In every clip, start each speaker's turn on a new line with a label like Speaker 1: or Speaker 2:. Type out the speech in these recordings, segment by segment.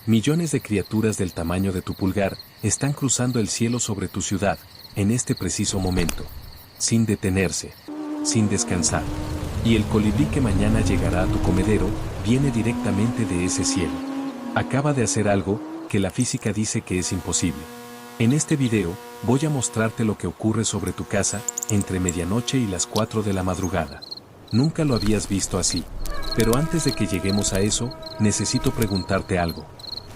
Speaker 1: Millones de criaturas del tamaño de tu pulgar están cruzando el cielo sobre tu ciudad, en este preciso momento. Sin detenerse. Sin descansar. Y el colibrí que mañana llegará a tu comedero, viene directamente de ese cielo. Acaba de hacer algo que la física dice que es imposible. En este video, voy a mostrarte lo que ocurre sobre tu casa, entre medianoche y las 4 de la madrugada. Nunca lo habías visto así. Pero antes de que lleguemos a eso, necesito preguntarte algo.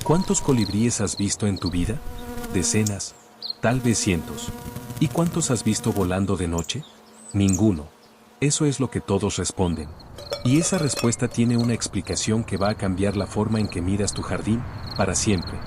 Speaker 1: ¿Cuántos colibríes has visto en tu vida? Decenas, tal vez cientos. ¿Y cuántos has visto volando de noche? Ninguno. Eso es lo que todos responden. Y esa respuesta tiene una explicación que va a cambiar la forma en que miras tu jardín, para siempre.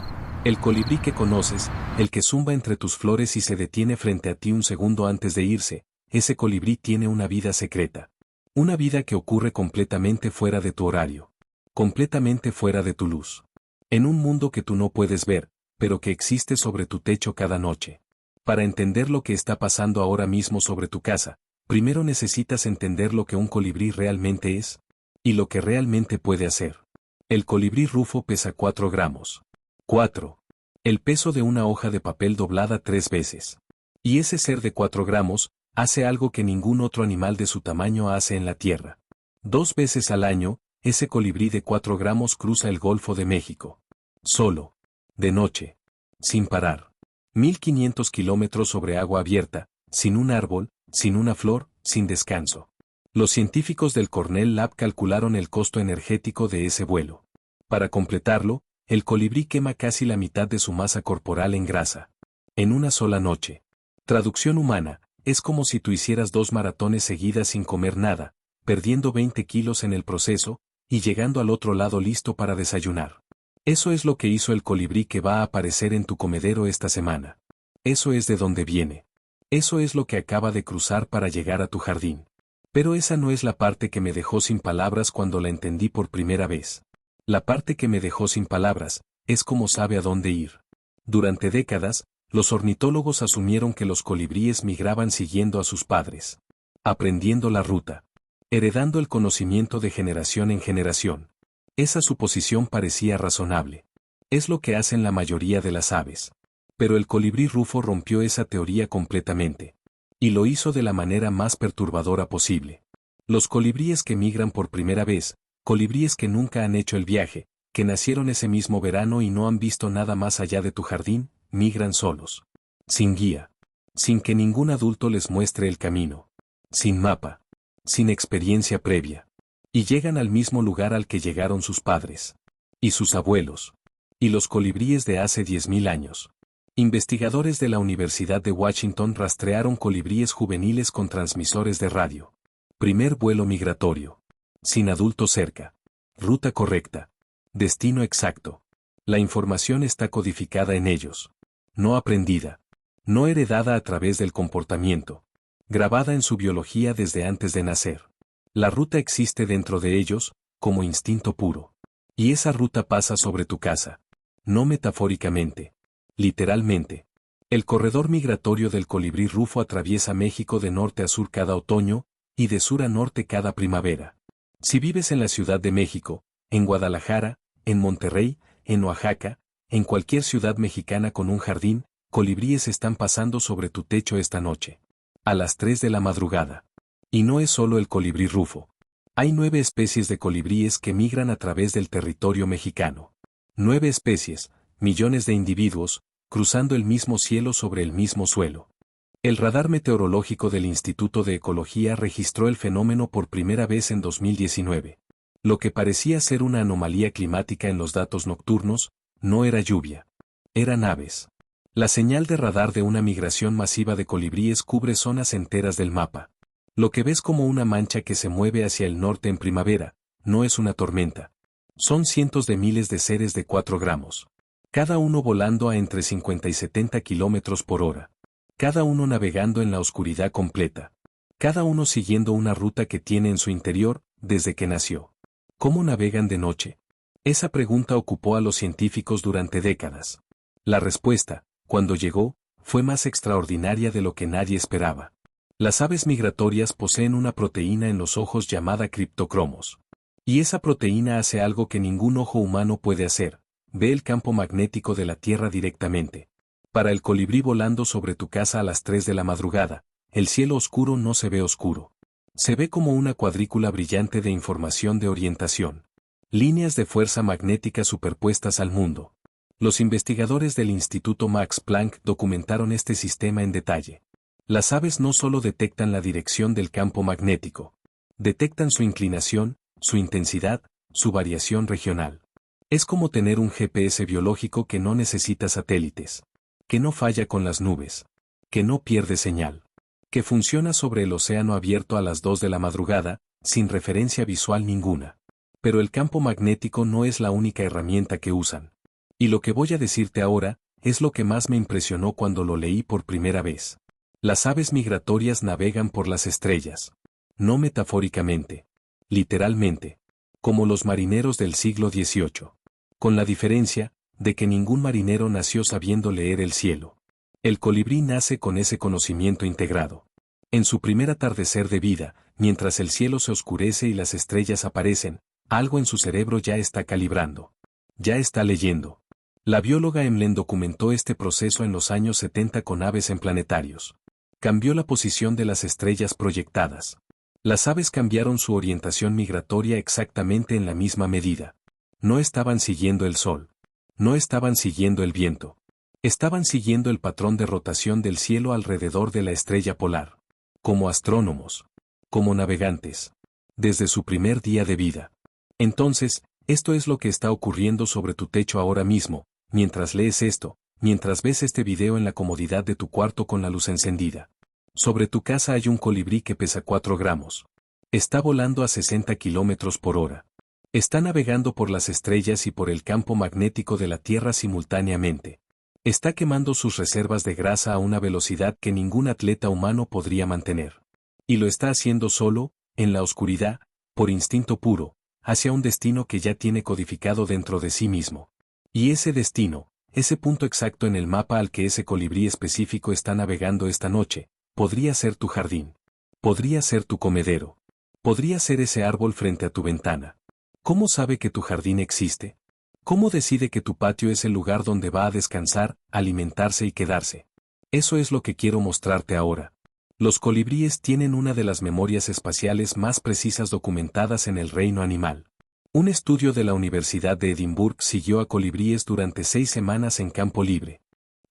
Speaker 1: El colibrí que conoces, el que zumba entre tus flores y se detiene frente a ti un segundo antes de irse, ese colibrí tiene una vida secreta. Una vida que ocurre completamente fuera de tu horario. Completamente fuera de tu luz. En un mundo que tú no puedes ver, pero que existe sobre tu techo cada noche. Para entender lo que está pasando ahora mismo sobre tu casa, primero necesitas entender lo que un colibrí realmente es, y lo que realmente puede hacer. El colibrí rufo pesa 4 gramos. 4. El peso de una hoja de papel doblada 3 veces. Y ese ser de 4 gramos, hace algo que ningún otro animal de su tamaño hace en la Tierra. 2 veces al año, ese colibrí de 4 gramos cruza el Golfo de México. Solo. De noche. Sin parar. 1500 kilómetros sobre agua abierta, sin un árbol, sin una flor, sin descanso. Los científicos del Cornell Lab calcularon el costo energético de ese vuelo. Para completarlo, el colibrí quema casi la mitad de su masa corporal en grasa. En una sola noche. Traducción humana, es como si tú hicieras 2 maratones seguidas sin comer nada, perdiendo 20 kilos en el proceso, y llegando al otro lado listo para desayunar. Eso es lo que hizo el colibrí que va a aparecer en tu comedero esta semana. Eso es de donde viene. Eso es lo que acaba de cruzar para llegar a tu jardín. Pero esa no es la parte que me dejó sin palabras cuando la entendí por primera vez. La parte que me dejó sin palabras, es cómo sabe a dónde ir. Durante décadas, los ornitólogos asumieron que los colibríes migraban siguiendo a sus padres. Aprendiendo la ruta. Heredando el conocimiento de generación en generación. Esa suposición parecía razonable. Es lo que hacen la mayoría de las aves. Pero el colibrí rufo rompió esa teoría completamente. Y lo hizo de la manera más perturbadora posible. Los colibríes que migran por primera vez, colibríes que nunca han hecho el viaje, que nacieron ese mismo verano y no han visto nada más allá de tu jardín, migran solos. Sin guía. Sin que ningún adulto les muestre el camino. Sin mapa. Sin experiencia previa. Y llegan al mismo lugar al que llegaron sus padres. Y sus abuelos. Y los colibríes de hace 10.000 años. Investigadores de la Universidad de Washington rastrearon colibríes juveniles con transmisores de radio. Primer vuelo migratorio. Sin adulto cerca. Ruta correcta. Destino exacto. La información está codificada en ellos. No aprendida. No heredada a través del comportamiento. Grabada en su biología desde antes de nacer. La ruta existe dentro de ellos, como instinto puro. Y esa ruta pasa sobre tu casa. No metafóricamente. Literalmente. El corredor migratorio del colibrí rufo atraviesa México de norte a sur cada otoño, y de sur a norte cada primavera. Si vives en la Ciudad de México, en Guadalajara, en Monterrey, en Oaxaca, en cualquier ciudad mexicana con un jardín, colibríes están pasando sobre tu techo esta noche. A las 3 de la madrugada. Y no es solo el colibrí rufo. Hay 9 especies de colibríes que migran a través del territorio mexicano. 9 especies, millones de individuos, cruzando el mismo cielo sobre el mismo suelo. El radar meteorológico del Instituto de Ecología registró el fenómeno por primera vez en 2019. Lo que parecía ser una anomalía climática en los datos nocturnos, no era lluvia. Eran aves. La señal de radar de una migración masiva de colibríes cubre zonas enteras del mapa. Lo que ves como una mancha que se mueve hacia el norte en primavera, no es una tormenta. Son cientos de miles de seres de 4 gramos. Cada uno volando a entre 50 y 70 kilómetros por hora. Cada uno navegando en la oscuridad completa. Cada uno siguiendo una ruta que tiene en su interior, desde que nació. ¿Cómo navegan de noche? Esa pregunta ocupó a los científicos durante décadas. La respuesta, cuando llegó, fue más extraordinaria de lo que nadie esperaba. Las aves migratorias poseen una proteína en los ojos llamada criptocromos. Y esa proteína hace algo que ningún ojo humano puede hacer, ve el campo magnético de la Tierra directamente. Para el colibrí volando sobre tu casa a las 3 de la madrugada, el cielo oscuro no se ve oscuro. Se ve como una cuadrícula brillante de información de orientación. Líneas de fuerza magnética superpuestas al mundo. Los investigadores del Instituto Max Planck documentaron este sistema en detalle. Las aves no solo detectan la dirección del campo magnético, detectan su inclinación, su intensidad, su variación regional. Es como tener un GPS biológico que no necesita satélites, que no falla con las nubes, que no pierde señal, que funciona sobre el océano abierto a las 2 de la madrugada, sin referencia visual ninguna. Pero el campo magnético no es la única herramienta que usan. Y lo que voy a decirte ahora, es lo que más me impresionó cuando lo leí por primera vez. Las aves migratorias navegan por las estrellas. No metafóricamente. Literalmente. Como los marineros del siglo XVIII. Con la diferencia, de que ningún marinero nació sabiendo leer el cielo. El colibrí nace con ese conocimiento integrado. En su primer atardecer de vida, mientras el cielo se oscurece y las estrellas aparecen, algo en su cerebro ya está calibrando. Ya está leyendo. La bióloga Emlen documentó este proceso en los años 70 con aves en planetarios. Cambió la posición de las estrellas proyectadas. Las aves cambiaron su orientación migratoria exactamente en la misma medida. No estaban siguiendo el sol. No estaban siguiendo el viento. Estaban siguiendo el patrón de rotación del cielo alrededor de la estrella polar. Como astrónomos. Como navegantes. Desde su primer día de vida. Entonces, esto es lo que está ocurriendo sobre tu techo ahora mismo, mientras lees esto, mientras ves este video en la comodidad de tu cuarto con la luz encendida. Sobre tu casa hay un colibrí que pesa 4 gramos. Está volando a 60 kilómetros por hora. Está navegando por las estrellas y por el campo magnético de la Tierra simultáneamente. Está quemando sus reservas de grasa a una velocidad que ningún atleta humano podría mantener. Y lo está haciendo solo, en la oscuridad, por instinto puro, hacia un destino que ya tiene codificado dentro de sí mismo. Y ese destino, ese punto exacto en el mapa al que ese colibrí específico está navegando esta noche, podría ser tu jardín. Podría ser tu comedero. Podría ser ese árbol frente a tu ventana. ¿Cómo sabe que tu jardín existe? ¿Cómo decide que tu patio es el lugar donde va a descansar, alimentarse y quedarse? Eso es lo que quiero mostrarte ahora. Los colibríes tienen una de las memorias espaciales más precisas documentadas en el reino animal. Un estudio de la Universidad de Edimburgo siguió a colibríes durante 6 semanas en campo libre.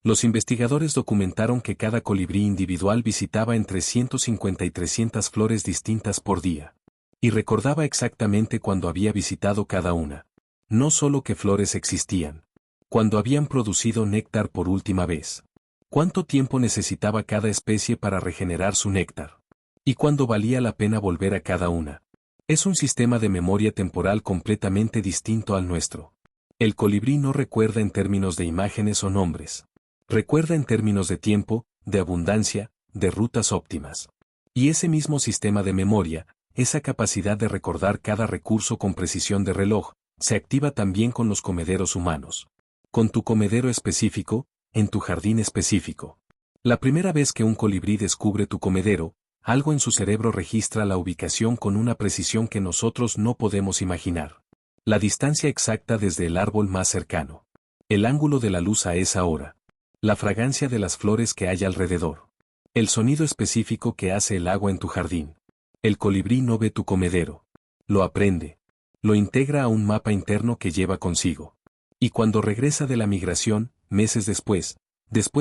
Speaker 1: Los investigadores documentaron que cada colibrí individual visitaba entre 150 y 300 flores distintas por día. Y recordaba exactamente cuándo había visitado cada una. No solo qué flores existían. Cuándo habían producido néctar por última vez. Cuánto tiempo necesitaba cada especie para regenerar su néctar. Y cuándo valía la pena volver a cada una. Es un sistema de memoria temporal completamente distinto al nuestro. El colibrí no recuerda en términos de imágenes o nombres. Recuerda en términos de tiempo, de abundancia, de rutas óptimas. Y ese mismo sistema de memoria, esa capacidad de recordar cada recurso con precisión de reloj, se activa también con los comederos humanos. Con tu comedero específico, en tu jardín específico. La primera vez que un colibrí descubre tu comedero, algo en su cerebro registra la ubicación con una precisión que nosotros no podemos imaginar. La distancia exacta desde el árbol más cercano. El ángulo de la luz a esa hora. La fragancia de las flores que hay alrededor. El sonido específico que hace el agua en tu jardín. El colibrí no ve tu comedero. Lo aprende. Lo integra a un mapa interno que lleva consigo. Y cuando regresa de la migración, meses después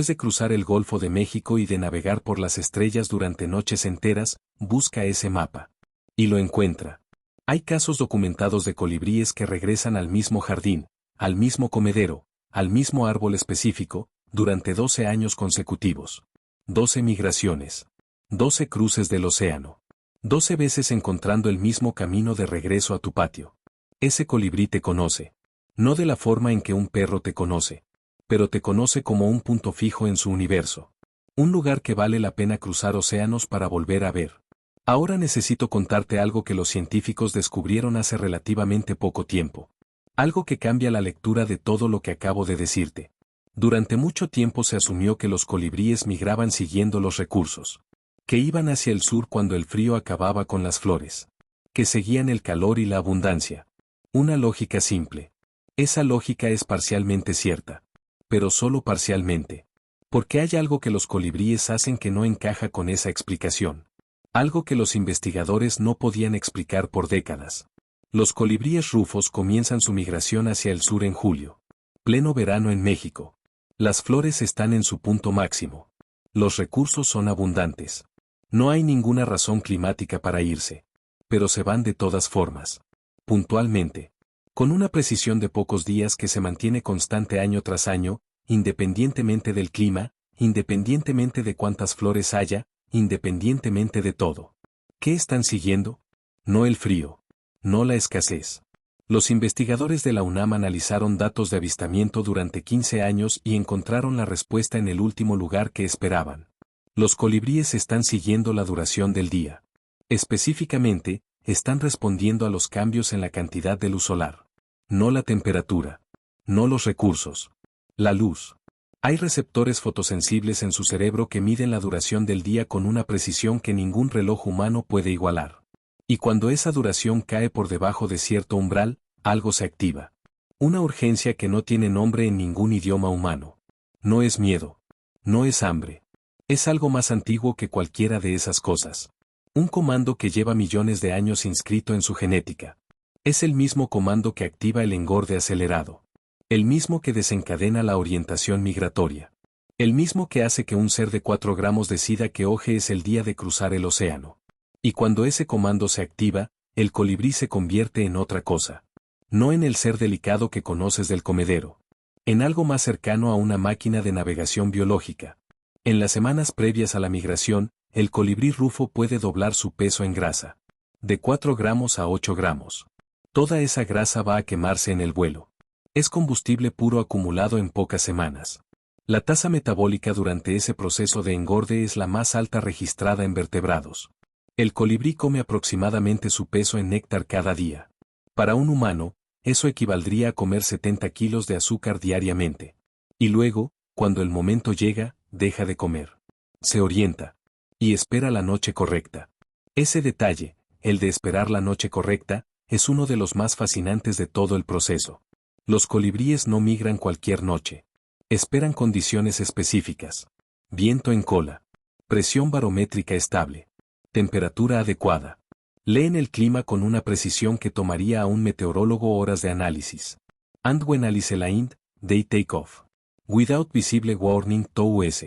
Speaker 1: de cruzar el Golfo de México y de navegar por las estrellas durante noches enteras, busca ese mapa. Y lo encuentra. Hay casos documentados de colibríes que regresan al mismo jardín, al mismo comedero, al mismo árbol específico, durante 12 años consecutivos. 12 migraciones. 12 cruces del océano. 12 veces encontrando el mismo camino de regreso a tu patio. Ese colibrí te conoce. No de la forma en que un perro te conoce. Pero te conoce como un punto fijo en su universo. Un lugar que vale la pena cruzar océanos para volver a ver. Ahora necesito contarte algo que los científicos descubrieron hace relativamente poco tiempo. Algo que cambia la lectura de todo lo que acabo de decirte. Durante mucho tiempo se asumió que los colibríes migraban siguiendo los recursos. Que iban hacia el sur cuando el frío acababa con las flores. Que seguían el calor y la abundancia. Una lógica simple. Esa lógica es parcialmente cierta. Pero solo parcialmente. Porque hay algo que los colibríes hacen que no encaja con esa explicación. Algo que los investigadores no podían explicar por décadas. Los colibríes rufos comienzan su migración hacia el sur en julio. Pleno verano en México. Las flores están en su punto máximo. Los recursos son abundantes. No hay ninguna razón climática para irse. Pero se van de todas formas. Puntualmente. Con una precisión de pocos días que se mantiene constante año tras año, independientemente del clima, independientemente de cuántas flores haya, independientemente de todo. ¿Qué están siguiendo? No el frío. No la escasez. Los investigadores de la UNAM analizaron datos de avistamiento durante 15 años y encontraron la respuesta en el último lugar que esperaban. Los colibríes están siguiendo la duración del día. Específicamente, están respondiendo a los cambios en la cantidad de luz solar. No la temperatura. No los recursos. La luz. Hay receptores fotosensibles en su cerebro que miden la duración del día con una precisión que ningún reloj humano puede igualar. Y cuando esa duración cae por debajo de cierto umbral, algo se activa. Una urgencia que no tiene nombre en ningún idioma humano. No es miedo. No es hambre. Es algo más antiguo que cualquiera de esas cosas. Un comando que lleva millones de años inscrito en su genética. Es el mismo comando que activa el engorde acelerado. El mismo que desencadena la orientación migratoria. El mismo que hace que un ser de 4 gramos decida que hoy es el día de cruzar el océano. Y cuando ese comando se activa, el colibrí se convierte en otra cosa. No en el ser delicado que conoces del comedero. En algo más cercano a una máquina de navegación biológica. En las semanas previas a la migración, el colibrí rufo puede doblar su peso en grasa. De 4 gramos a 8 gramos. Toda esa grasa va a quemarse en el vuelo. Es combustible puro acumulado en pocas semanas. La tasa metabólica durante ese proceso de engorde es la más alta registrada en vertebrados. El colibrí come aproximadamente su peso en néctar cada día. Para un humano, eso equivaldría a comer 70 kilos de azúcar diariamente. Y luego, cuando el momento llega, deja de comer. Se orienta. Y espera la noche correcta. Ese detalle, el de esperar la noche correcta, es uno de los más fascinantes de todo el proceso. Los colibríes no migran cualquier noche. Esperan condiciones específicas. Viento en cola. Presión barométrica estable. Temperatura adecuada. Leen el clima con una precisión que tomaría a un meteorólogo horas de análisis. And when Alice land, they take off. Without visible warning to us.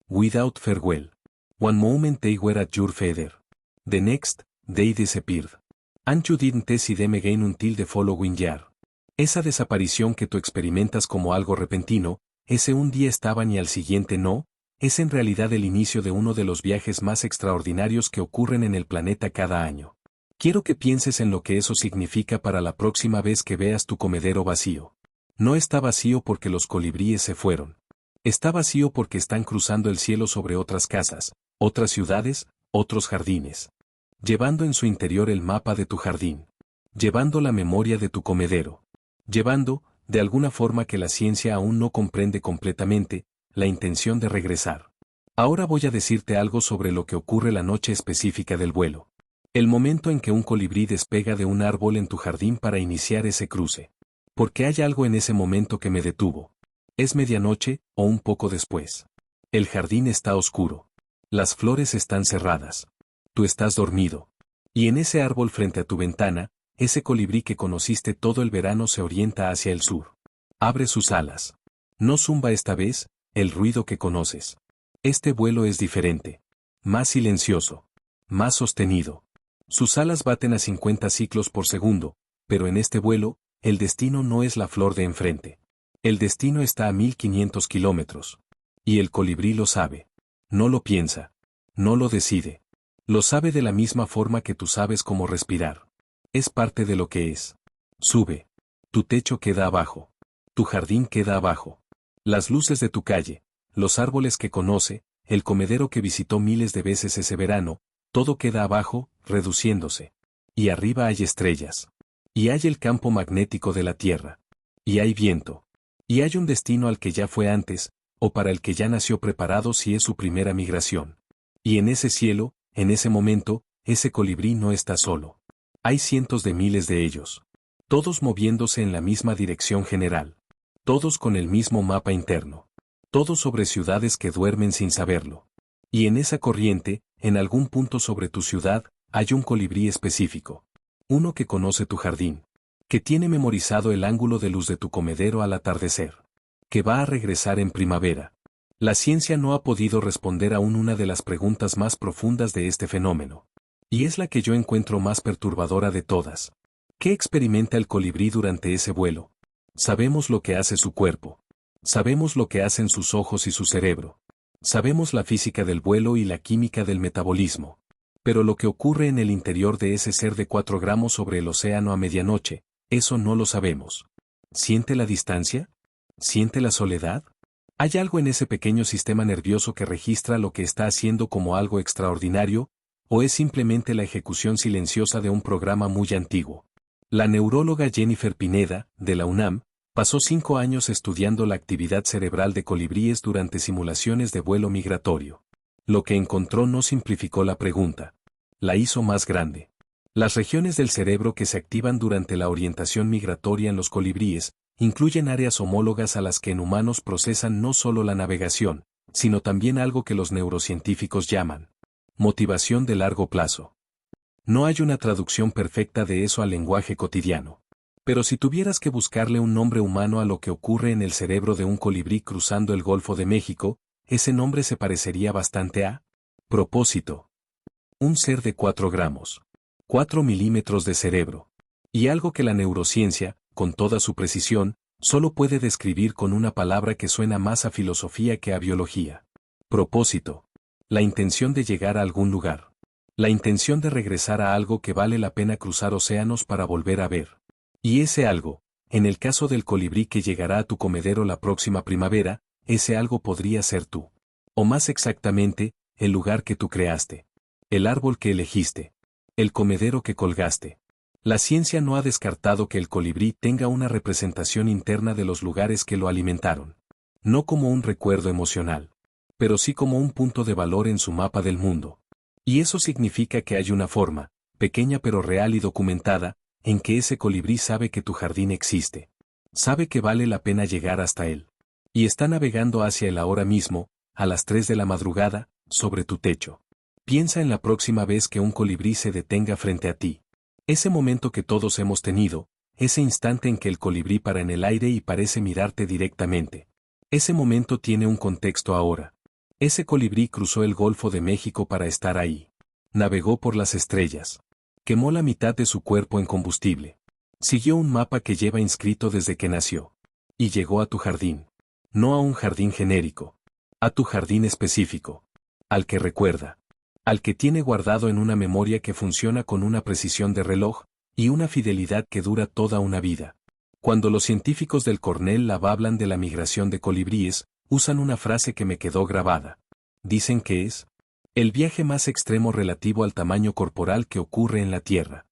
Speaker 1: Without farewell. One moment they were at your feather. The next, they disappeared. And you didn't see them again until the following year. Esa desaparición que tú experimentas como algo repentino, ese un día estaban y al siguiente no, es en realidad el inicio de uno de los viajes más extraordinarios que ocurren en el planeta cada año. Quiero que pienses en lo que eso significa para la próxima vez que veas tu comedero vacío. No está vacío porque los colibríes se fueron. Está vacío porque están cruzando el cielo sobre otras casas, otras ciudades, otros jardines. Llevando en su interior el mapa de tu jardín. Llevando la memoria de tu comedero. Llevando, de alguna forma que la ciencia aún no comprende completamente, la intención de regresar. Ahora voy a decirte algo sobre lo que ocurre la noche específica del vuelo. El momento en que un colibrí despega de un árbol en tu jardín para iniciar ese cruce. Porque hay algo en ese momento que me detuvo. Es medianoche, o un poco después. El jardín está oscuro. Las flores están cerradas. Tú estás dormido. Y en ese árbol frente a tu ventana, ese colibrí que conociste todo el verano se orienta hacia el sur. Abre sus alas. No zumba esta vez, el ruido que conoces. Este vuelo es diferente. Más silencioso. Más sostenido. Sus alas baten a 50 ciclos por segundo, pero en este vuelo, el destino no es la flor de enfrente. El destino está a 1500 kilómetros. Y el colibrí lo sabe. No lo piensa. No lo decide. Lo sabe de la misma forma que tú sabes cómo respirar. Es parte de lo que es. Sube. Tu techo queda abajo. Tu jardín queda abajo. Las luces de tu calle, los árboles que conoce, el comedero que visitó miles de veces ese verano, todo queda abajo, reduciéndose. Y arriba hay estrellas. Y hay el campo magnético de la Tierra. Y hay viento. Y hay un destino al que ya fue antes, o para el que ya nació preparado si es su primera migración. Y en ese cielo, en ese momento, ese colibrí no está solo. Hay cientos de miles de ellos. todos moviéndose en la misma dirección general, todos con el mismo mapa interno, todos sobre ciudades que duermen sin saberlo. Y en esa corriente, en algún punto sobre tu ciudad, hay un colibrí específico. Uno que conoce tu jardín, que tiene memorizado el ángulo de luz de tu comedero al atardecer, que va a regresar en primavera. La ciencia no ha podido responder aún una de las preguntas más profundas de este fenómeno. Y es la que yo encuentro más perturbadora de todas. ¿Qué experimenta el colibrí durante ese vuelo? Sabemos lo que hace su cuerpo. Sabemos lo que hacen sus ojos y su cerebro. Sabemos la física del vuelo y la química del metabolismo. Pero lo que ocurre en el interior de ese ser de 4 gramos sobre el océano a medianoche, eso no lo sabemos. ¿Siente la distancia? ¿Siente la soledad? ¿Hay algo en ese pequeño sistema nervioso que registra lo que está haciendo como algo extraordinario, o es simplemente la ejecución silenciosa de un programa muy antiguo? La neuróloga Jennifer Pineda, de la UNAM, pasó 5 años estudiando la actividad cerebral de colibríes durante simulaciones de vuelo migratorio. Lo que encontró no simplificó la pregunta. La hizo más grande. Las regiones del cerebro que se activan durante la orientación migratoria en los colibríes incluyen áreas homólogas a las que en humanos procesan no solo la navegación, sino también algo que los neurocientíficos llaman motivación de largo plazo. No hay una traducción perfecta de eso al lenguaje cotidiano. Pero si tuvieras que buscarle un nombre humano a lo que ocurre en el cerebro de un colibrí cruzando el Golfo de México, ese nombre se parecería bastante a propósito. Un ser de 4 gramos. 4 milímetros de cerebro. Y algo que la neurociencia, con toda su precisión, solo puede describir con una palabra que suena más a filosofía que a biología. Propósito. La intención de llegar a algún lugar. La intención de regresar a algo que vale la pena cruzar océanos para volver a ver. Y ese algo, en el caso del colibrí que llegará a tu comedero la próxima primavera, ese algo podría ser tú. O más exactamente, el lugar que tú creaste. El árbol que elegiste. El comedero que colgaste. La ciencia no ha descartado que el colibrí tenga una representación interna de los lugares que lo alimentaron. No como un recuerdo emocional, pero sí como un punto de valor en su mapa del mundo. Y eso significa que hay una forma, pequeña pero real y documentada, en que ese colibrí sabe que tu jardín existe. Sabe que vale la pena llegar hasta él. Y está navegando hacia él ahora mismo, a las 3 de la madrugada, sobre tu techo. Piensa en la próxima vez que un colibrí se detenga frente a ti. Ese momento que todos hemos tenido, ese instante en que el colibrí para en el aire y parece mirarte directamente. Ese momento tiene un contexto ahora. Ese colibrí cruzó el Golfo de México para estar ahí. Navegó por las estrellas. Quemó la mitad de su cuerpo en combustible. Siguió un mapa que lleva inscrito desde que nació. Y llegó a tu jardín. No a un jardín genérico. A tu jardín específico. Al que recuerda. Al que tiene guardado en una memoria que funciona con una precisión de reloj, y una fidelidad que dura toda una vida. Cuando los científicos del Cornell Lab hablan de la migración de colibríes, usan una frase que me quedó grabada. Dicen que es el viaje más extremo relativo al tamaño corporal que ocurre en la Tierra.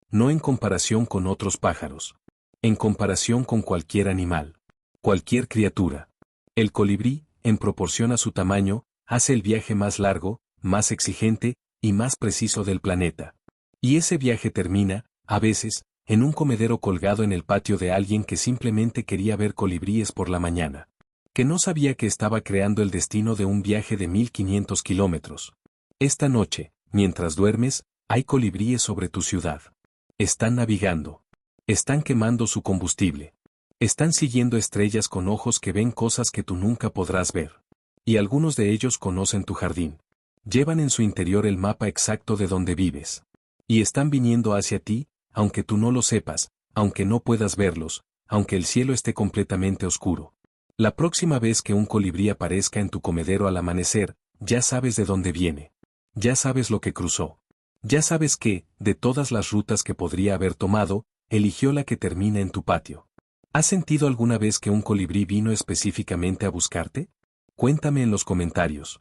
Speaker 1: No en comparación con otros pájaros. En comparación con cualquier animal. Cualquier criatura. El colibrí, en proporción a su tamaño, hace el viaje más largo, más exigente, y más preciso del planeta. Y ese viaje termina, a veces, en un comedero colgado en el patio de alguien que simplemente quería ver colibríes por la mañana. Que no sabía que estaba creando el destino de un viaje de 1500 kilómetros. Esta noche, mientras duermes, hay colibríes sobre tu ciudad. Están navegando. Están quemando su combustible. Están siguiendo estrellas con ojos que ven cosas que tú nunca podrás ver. Y algunos de ellos conocen tu jardín. Llevan en su interior el mapa exacto de donde vives. Y están viniendo hacia ti, aunque tú no lo sepas, aunque no puedas verlos, aunque el cielo esté completamente oscuro. La próxima vez que un colibrí aparezca en tu comedero al amanecer, ya sabes de dónde viene. Ya sabes lo que cruzó. Ya sabes que, de todas las rutas que podría haber tomado, eligió la que termina en tu patio. ¿Has sentido alguna vez que un colibrí vino específicamente a buscarte? Cuéntame en los comentarios.